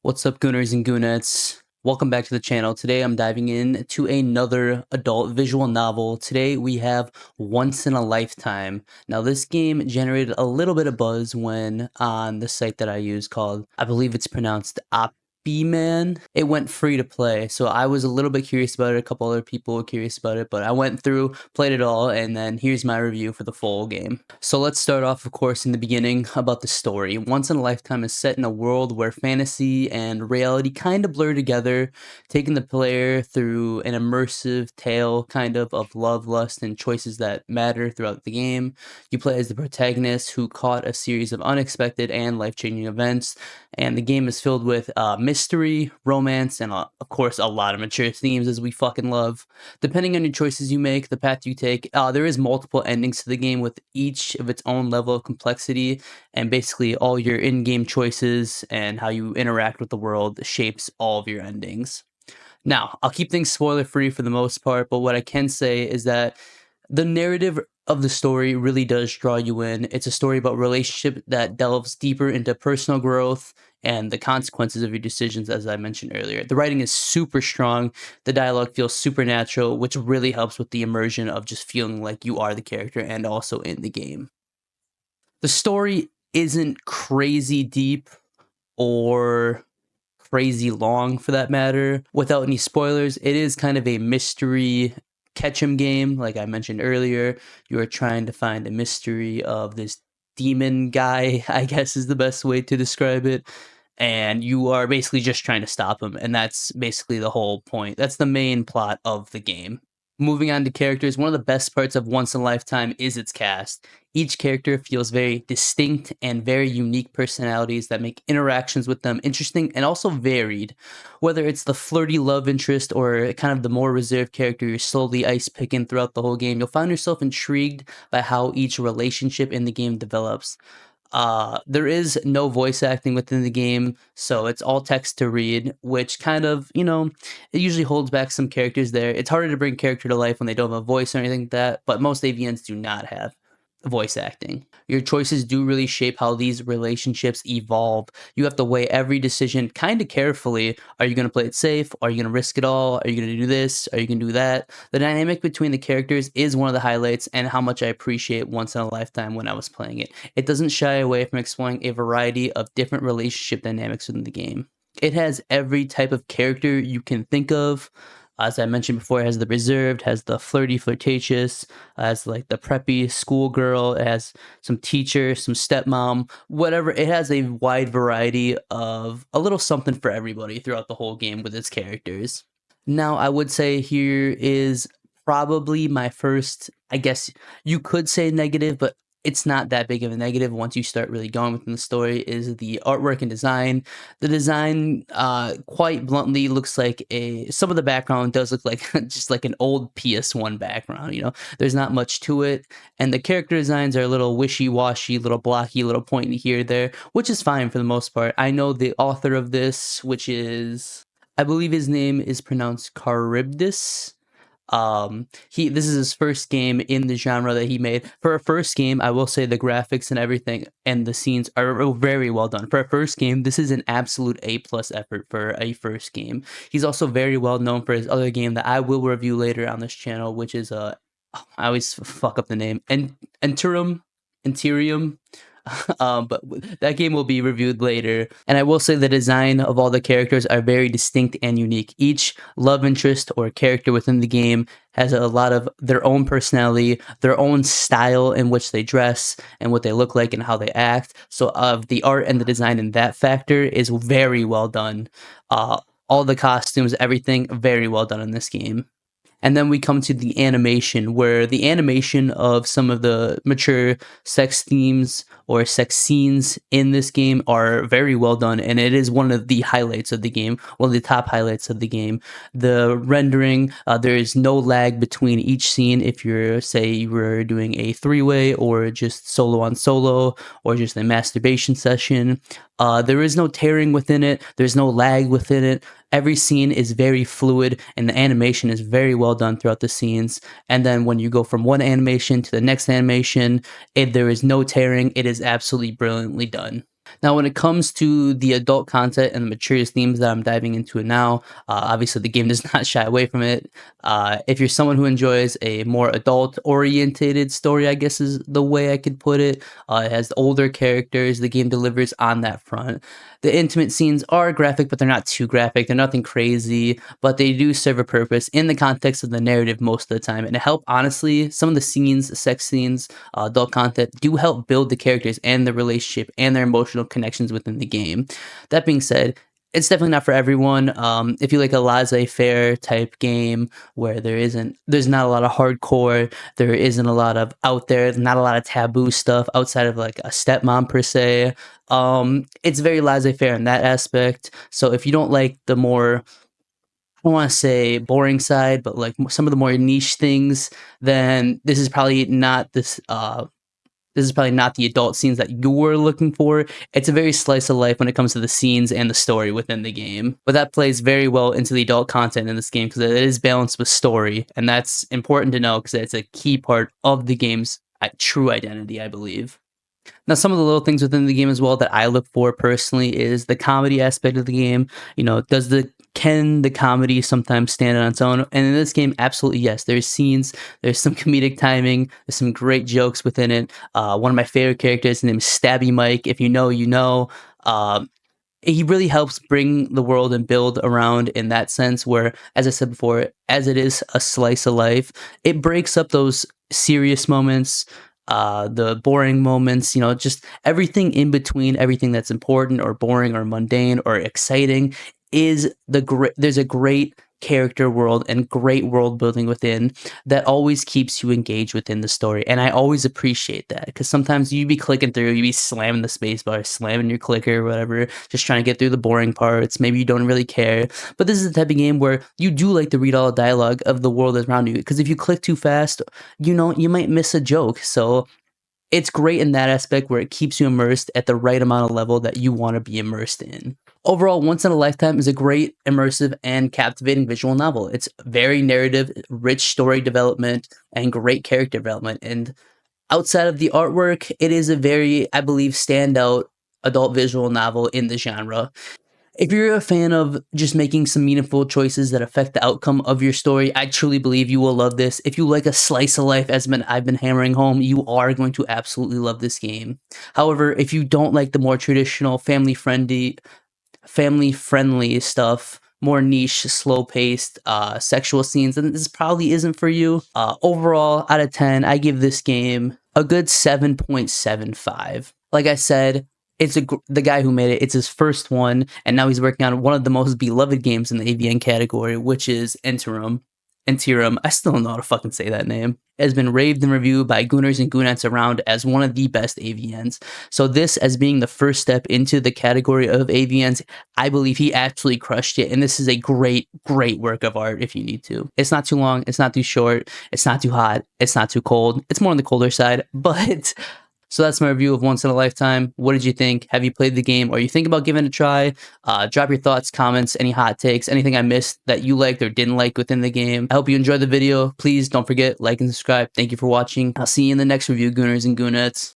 What's up, Gooners and Goonettes? Welcome back to the channel. Today I'm diving into another adult visual novel. Today we have Once in a Lifetime. Now this game generated a little bit of buzz when on the site that I use called, I believe it's pronounced AVN. It went free to play, so I was a little bit curious about it. A couple other people were curious about it, but I went through, played it all, and then here's my review for the full game. So let's start off, of course, in the beginning about the story. Once in a Lifetime is set in a world where fantasy and reality kind of blur together, taking the player through an immersive tale kind of love, lust, and choices that matter throughout the game. You play as the protagonist who caught a series of unexpected and life-changing events, and the game is filled with mystery, romance, and of course a lot of mature themes, as we fucking love. Depending on your choices you make, the path you take, there is multiple endings to the game with each of its own level of complexity, and basically all your in-game choices and how you interact with the world shapes all of your endings. Now, I'll keep things spoiler free for the most part, but what I can say is that the narrative of the story really does draw you in. It's a story about relationship that delves deeper into personal growth and the consequences of your decisions, as I mentioned earlier. The writing is super strong. The dialogue feels supernatural, which really helps with the immersion of just feeling like you are the character and also in the game. The story isn't crazy deep or crazy long for that matter. Without any spoilers, it is kind of a mystery catch 'em game. Like I mentioned earlier, you are trying to find a mystery of this demon guy, I guess is the best way to describe it. And you are basically just trying to stop him. And that's basically the whole point. That's the main plot of the game. Moving on to characters, one of the best parts of Once in a Lifetime is its cast. Each character feels very distinct and very unique personalities that make interactions with them interesting and also varied. Whether it's the flirty love interest or kind of the more reserved character you're slowly ice picking throughout the whole game, you'll find yourself intrigued by how each relationship in the game develops. There is no voice acting within the game, so it's all text to read, which kind of, it usually holds back some characters there. It's harder to bring character to life when they don't have a voice or anything like that, but most AVNs do not have voice acting. Your choices do really shape how these relationships evolve. You have to weigh every decision kind of carefully. Are you going to play it safe? Are you going to risk it all? Are you going to do this? Are you going to do that? The dynamic between the characters is one of the highlights and how much I appreciate Once in a Lifetime when I was playing it. It doesn't shy away from exploring a variety of different relationship dynamics within the game. It has every type of character you can think of. As I mentioned before, it has the reserved, has the flirty, flirtatious, has like the preppy schoolgirl, it has some teacher, some stepmom, whatever. It has a wide variety of a little something for everybody throughout the whole game with its characters. Now, I would say here is probably my first, I guess you could say negative, but it's not that big of a negative once you start really going within the story, is the artwork and design. The design, quite bluntly, looks like some of the background does look like just like an old PS1 background, There's not much to it, and the character designs are a little wishy-washy, little blocky, little pointy here, there, which is fine for the most part. I know the author of this, which is, I believe his name is pronounced Caribdis. This is his first game in the genre that he made. For a first game, I will say the graphics and everything and the scenes are very well done. For a first game, this is an absolute A+ effort for a first game. He's also very well known for his other game that I will review later on this channel, which is I always fuck up the name. Interium. But that game will be reviewed later. And I will say the design of all the characters are very distinct and unique. Each love interest or character within the game has a lot of their own personality, their own style in which they dress and what they look like and how they act. So the art and the design in that factor is very well done. All the costumes, everything very well done in this game. And then we come to the animation, where the animation of some of the mature sex themes or sex scenes in this game are very well done, and it is one of the highlights of the game, one of the top highlights of the game. The rendering, there is no lag between each scene. If you're, say, you were doing a three-way or just solo on solo or just a masturbation session, there is no tearing within it. There's no lag within it. Every scene is very fluid, and the animation is very well done throughout the scenes. And then when you go from one animation to the next animation, there is no tearing. It is absolutely brilliantly done. Now, when it comes to the adult content and the mature themes that I'm diving into now, obviously the game does not shy away from it. If you're someone who enjoys a more adult orientated story, I guess is the way I could put it, it has older characters. The game delivers on that front. The intimate scenes are graphic, but they're not too graphic. They're nothing crazy, but they do serve a purpose in the context of the narrative most of the time. And to help, honestly, some of the scenes, sex scenes, adult content do help build the characters and the relationship and their emotional connections within the game. That being said, it's definitely not for everyone. If you like a laissez-faire type game where there's not a lot of hardcore, there isn't a lot of out there, not a lot of taboo stuff outside of like a stepmom per se. It's very laissez-faire in that aspect. So if you don't like the more, I don't want to say boring side, but like some of the more niche things, then this is probably not the adult scenes that you were looking for. It's a very slice of life when it comes to the scenes and the story within the game. But that plays very well into the adult content in this game because it is balanced with story. And that's important to know because it's a key part of the game's true identity, I believe. Now, some of the little things within the game as well that I look for personally is the comedy aspect of the game. You know, can the comedy sometimes stand on its own? And in this game, absolutely yes. There's scenes, there's some comedic timing, there's some great jokes within it. One of my favorite characters, his name is Stabby Mike. If you know, you know. He really helps bring the world and build around in that sense where, as I said before, as it is a slice of life, it breaks up those serious moments, the boring moments, you know, just everything in between, everything that's important or boring or mundane or exciting is there's a great character world and great world building within that always keeps you engaged within the story. And I always appreciate that because sometimes you be clicking through, you be slamming the space bar, slamming your clicker or whatever, just trying to get through the boring parts. Maybe you don't really care. But this is the type of game where you do like to read all the dialogue of the world that's around you. Because if you click too fast, you know, you might miss a joke. So it's great in that aspect where it keeps you immersed at the right amount of level that you want to be immersed in. Overall, Once in a Lifetime is a great, immersive, and captivating visual novel. It's very narrative, rich story development, and great character development. And outside of the artwork, it is a very, I believe, standout adult visual novel in the genre. If you're a fan of just making some meaningful choices that affect the outcome of your story, I truly believe you will love this. If you like a slice of life, I've been hammering home, you are going to absolutely love this game. However, if you don't like the more traditional family friendly stuff, more niche, slow paced, sexual scenes, then this probably isn't for you. Overall, out of 10, I give this game a good 7.75. Like I said, the guy who made it. It's his first one, and now he's working on one of the most beloved games in the AVN category, which is Interim. Interim. I still don't know how to fucking say that name. It has been raved and reviewed by Gooners and Goonettes around as one of the best AVNs. So this, as being the first step into the category of AVNs, I believe he actually crushed it. And this is a great, great work of art if you need to. It's not too long. It's not too short. It's not too hot. It's not too cold. It's more on the colder side, but so that's my review of Once in a Lifetime. What did you think? Have you played the game or you think about giving it a try? Drop your thoughts, comments, any hot takes, anything I missed that you liked or didn't like within the game. I hope you enjoyed the video. Please don't forget, like and subscribe. Thank you for watching. I'll see you in the next review, Gooners and Goonettes.